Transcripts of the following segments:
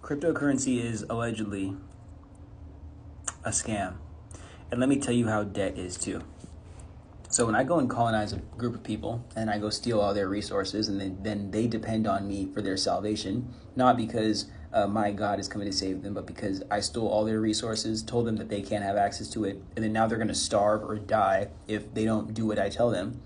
Cryptocurrency is allegedly a scam. And let me tell you how debt is too. So when I go and colonize a group of people and I go steal all their resources and then they depend on me for their salvation, not because my God is coming to save them, but because I stole all their resources, told them that they can't have access to it, and then now they're going to starve or die if they don't do what I tell them.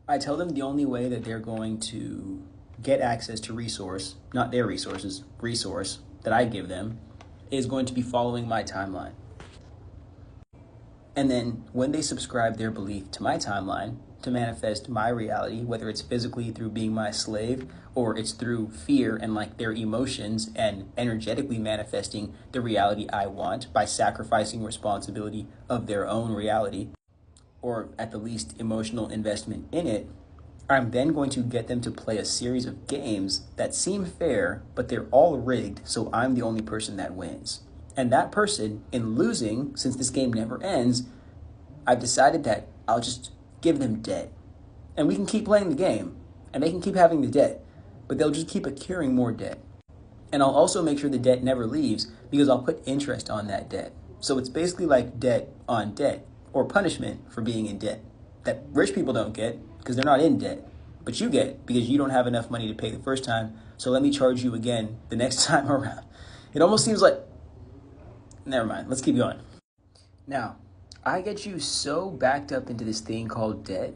I tell them the only way that they're going to get access to resource, not their resources, resource that I give them, is going to be following my timeline. And then when they subscribe their belief to my timeline to manifest my reality, whether it's physically through being my slave or it's through fear and like their emotions and energetically manifesting the reality I want by sacrificing responsibility of their own reality, or at the least emotional investment in it, I'm then going to get them to play a series of games that seem fair, but they're all rigged, so I'm the only person that wins. And that person, in losing, since this game never ends, I've decided that I'll just give them debt. And we can keep playing the game, and they can keep having the debt, but they'll just keep accruing more debt. And I'll also make sure the debt never leaves because I'll put interest on that debt. So it's basically like debt on debt, or punishment for being in debt, that rich people don't get because they're not in debt, but you get because you don't have enough money to pay the first time, so let me charge you again the next time around. It almost seems like, never mind, let's keep going. Now, I get you so backed up into this thing called debt,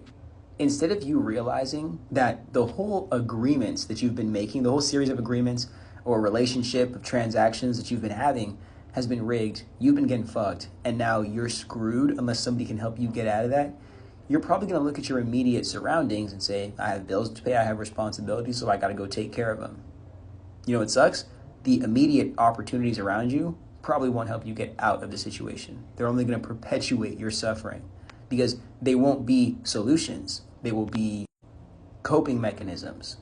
instead of you realizing that the whole agreements that you've been making, the whole series of agreements or relationship of transactions that you've been having has been rigged, you've been getting fucked, and now you're screwed unless somebody can help you get out of that. You're probably going to look at your immediate surroundings and say, I have bills to pay, I have responsibilities, so I got to go take care of them. You know what sucks? The immediate opportunities around you probably won't help you get out of the situation. They're only going to perpetuate your suffering because they won't be solutions. They will be coping mechanisms.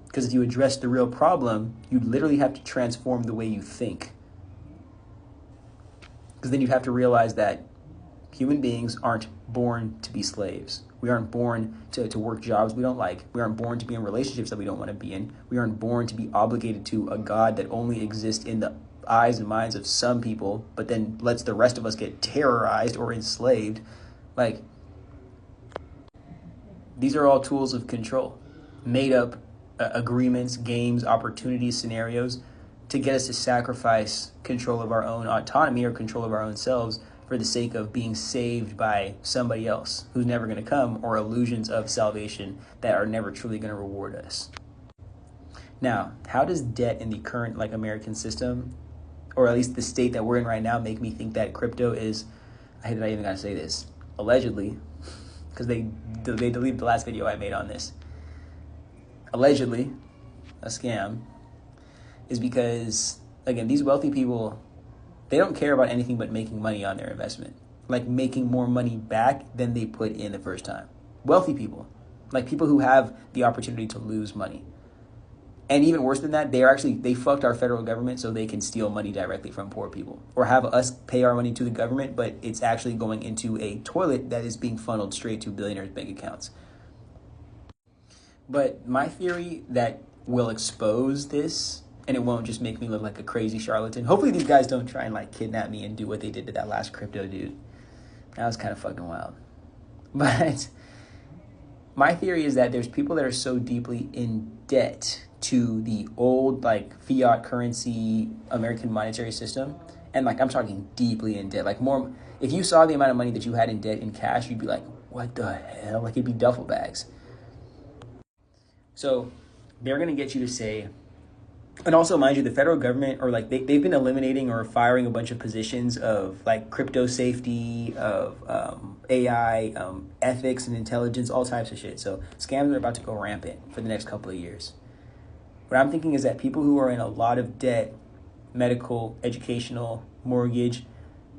Because if you address the real problem, you literally have to transform the way you think. Because then you'd have to realize that human beings aren't born to be slaves. We aren't born to work jobs we don't like. We aren't born to be in relationships that we don't want to be in. We aren't born to be obligated to a God that only exists in the eyes and minds of some people, but then lets the rest of us get terrorized or enslaved. Like, these are all tools of control, made up agreements, games, opportunities, scenarios to get us to sacrifice control of our own autonomy or control of our own selves for the sake of being saved by somebody else who's never going to come, or illusions of salvation that are never truly going to reward us. Now, how does debt in the current American system, or at least the state that we're in right now, make me think that crypto is, I hate that I even got to say this, allegedly, because they deleted the last video I made on this, allegedly a scam, is because, again, these wealthy people, they don't care about anything but making money on their investment. Like making more money back than they put in the first time. Wealthy people. Like people who have the opportunity to lose money. And even worse than that, they fucked our federal government so they can steal money directly from poor people. Or have us pay our money to the government, but it's actually going into a toilet that is being funneled straight to billionaires' bank accounts. But my theory that will expose this, and it won't just make me look like a crazy charlatan. Hopefully these guys don't try and kidnap me and do what they did to that last crypto dude. That was kind of fucking wild. But my theory is that there's people that are so deeply in debt to the old fiat currency American monetary system. And I'm talking deeply in debt. More, if you saw the amount of money that you had in debt in cash, you'd be like, what the hell? It'd be duffel bags. So they're going to get you to say, and also, mind you, the federal government, or they've been eliminating or firing a bunch of positions of crypto safety, of AI, ethics and intelligence, all types of shit. So scams are about to go rampant for the next couple of years. What I'm thinking is that people who are in a lot of debt, medical, educational, mortgage,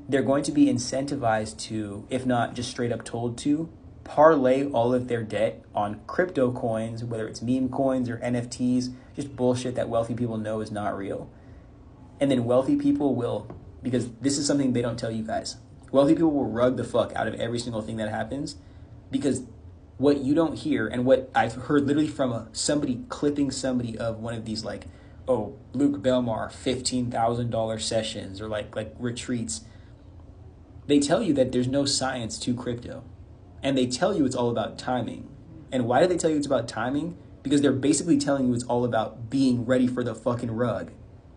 they're going to be incentivized to, if not just straight up told to, parlay all of their debt on crypto coins, whether it's meme coins or NFTs, just bullshit that wealthy people know is not real. And then wealthy people will, because this is something they don't tell you guys, wealthy people will rug the fuck out of every single thing that happens because what you don't hear, and what I've heard literally from somebody clipping somebody of one of these like, oh, Luke Belmar $15,000 sessions or like retreats. They tell you that there's no science to crypto, and they tell you it's all about timing. And why do they tell you it's about timing? Because they're basically telling you it's all about being ready for the fucking rug.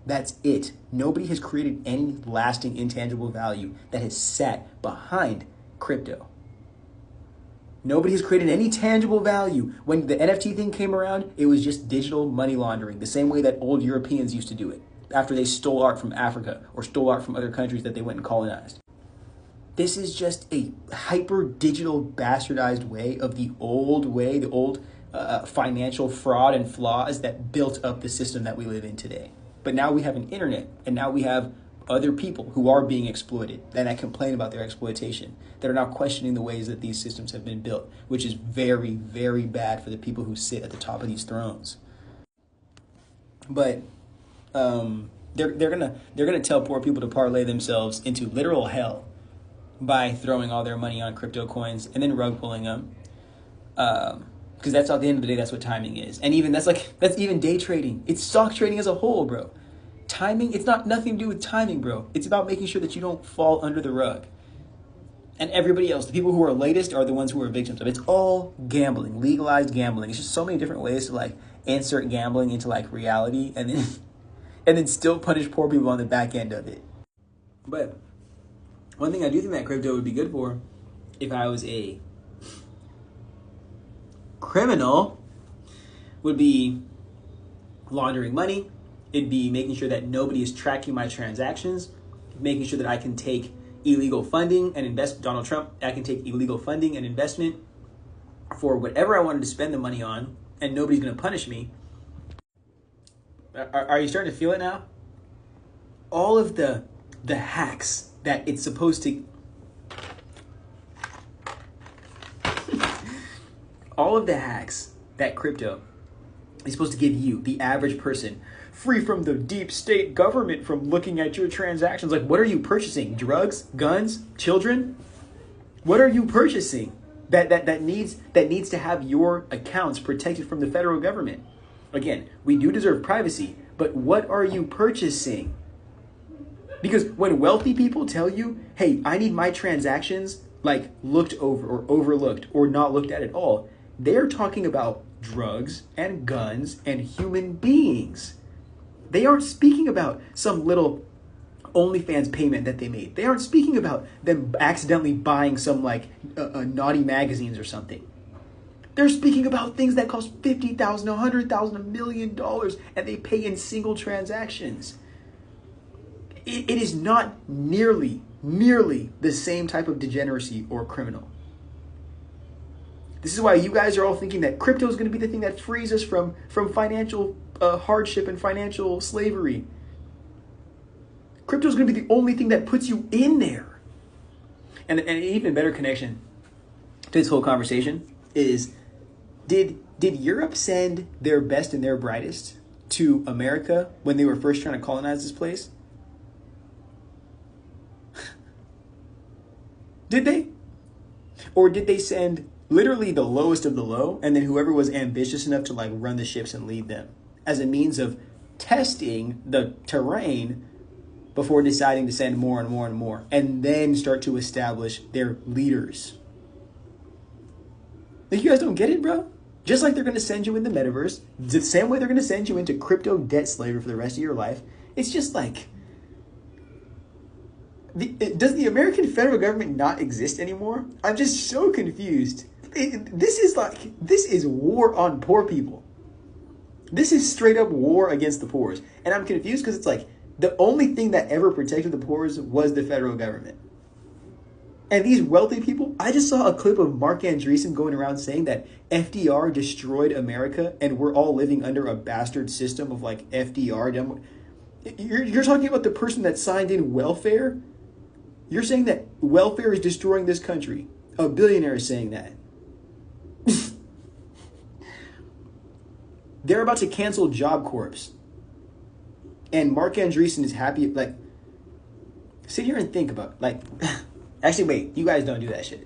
That's it. Nobody has created any lasting intangible value that has sat behind crypto. Nobody has created any tangible value. When the NFT thing came around, it was just digital money laundering, the same way that old Europeans used to do it after they stole art from Africa or stole art from other countries that they went and colonized. This is just a hyper digital bastardized way of the old financial fraud and flaws that built up the system that we live in today. But now we have an internet, and now we have other people who are being exploited and that complain about their exploitation, that are now questioning the ways that these systems have been built, which is very, very bad for the people who sit at the top of these thrones. But they're gonna tell poor people to parlay themselves into literal hell by throwing all their money on crypto coins and then rug pulling them. Because that's at the end of the day, that's what timing is. And even that's even day trading. It's stock trading as a whole, bro. Timing, it's not nothing to do with timing, bro. It's about making sure that you don't fall under the rug. And everybody else, the people who are latest are the ones who are victims of it. It's all gambling, legalized gambling. It's just so many different ways to like insert gambling into like reality and then still punish poor people on the back end of it. But one thing I do think that crypto would be good for, if I was a criminal, would be laundering money. It'd be making sure that nobody is tracking my transactions, making sure that I can take illegal funding and invest. Donald Trump, I can take illegal funding and investment for whatever I wanted to spend the money on, and nobody's going to punish me. Are you starting to feel it now? All of the hacks that it's supposed to... all of the hacks that crypto is supposed to give you, the average person, free from the deep state government from looking at your transactions. Like, what are you purchasing? Drugs, guns, children? What are you purchasing that needs to have your accounts protected from the federal government? Again, we do deserve privacy, but what are you purchasing? Because when wealthy people tell you, hey, I need my transactions like looked over or overlooked or not looked at all, they're talking about drugs and guns and human beings. They aren't speaking about some little OnlyFans payment that they made. They aren't speaking about them accidentally buying some like naughty magazines or something. They're speaking about things that cost $50,000, $100,000, $1 million, and they pay in single transactions. It is not nearly the same type of degeneracy or criminal. This is why you guys are all thinking that crypto is going to be the thing that frees us from financial hardship and financial slavery. Crypto is going to be the only thing that puts you in there. And an even better connection to this whole conversation is, did Europe send their best and their brightest to America when they were first trying to colonize this place? Did they? Or did they send literally the lowest of the low, and then whoever was ambitious enough to like run the ships and lead them as a means of testing the terrain before deciding to send more and more and more, and then start to establish their leaders? Like, you guys don't get it, bro? Just like they're going to send you in the metaverse, the same way they're going to send you into crypto debt slavery for the rest of your life. It's just like, does the American federal government not exist anymore? I'm just so confused. This is war on poor people. This is straight up war against the poor. And I'm confused because it's like the only thing that ever protected the poor was the federal government. And these wealthy people, I just saw a clip of Mark Andreessen going around saying that FDR destroyed America and we're all living under a bastard system of like FDR. You're talking about the person that signed in welfare? You're saying that welfare is destroying this country. A billionaire is saying that. They're about to cancel Job Corps. And Mark Andreessen is happy. Like, sit here and think about, like, actually, wait, you guys don't do that shit.